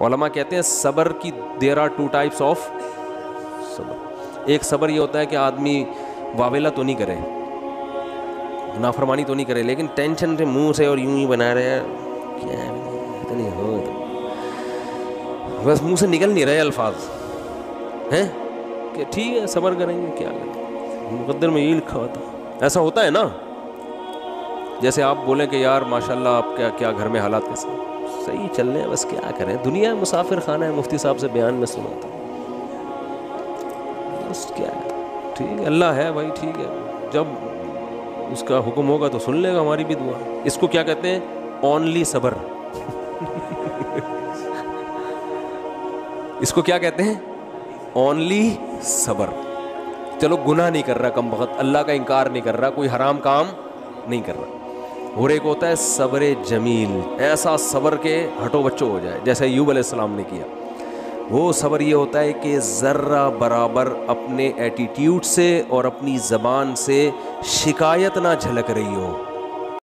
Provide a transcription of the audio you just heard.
علماء کہتے ہیں صبر کی there are two types of صبر. ایک صبر یہ ہوتا ہے کہ آدمی واویلا تو نہیں کرے, نافرمانی تو نہیں کرے, لیکن ٹینشن سے منہ سے اور یوں ہی بنا رہے ہیں, کیا اتنی ہو بس منہ سے نکل نہیں رہے الفاظ ہیں کہ ٹھیک ہے صبر کریں گے, کیا مقدر میں یہی لکھا ہوتا. ایسا ہوتا ہے نا, جیسے آپ بولیں کہ یار ماشاءاللہ آپ کیا گھر میں حالات کیسے صحیح چل رہے ہیں, بس کیا کریں, دنیا مسافر خانہ ہے, مفتی صاحب سے بیان میں سنا تھا, بس کیا ہے, ٹھیک ہے اللہ ہے بھائی, ٹھیک ہے, جب اس کا حکم ہوگا تو سن لے گا ہماری بھی دعا. اس کو کیا کہتے ہیں, اونلی صبر. اس کو کیا کہتے ہیں, اونلی صبر. چلو گناہ نہیں کر رہا کم وقت, اللہ کا انکار نہیں کر رہا, کوئی حرام کام نہیں کر رہا. اور ایک ہوتا ہے صبر جمیل, ایسا صبر کے ہٹو بچو ہو جائے جیسے ایوب علیہ السلام نے کیا. وہ صبر یہ ہوتا ہے کہ ذرہ برابر اپنے ایٹیٹیوڈ سے اور اپنی زبان سے شکایت نہ جھلک رہی ہو,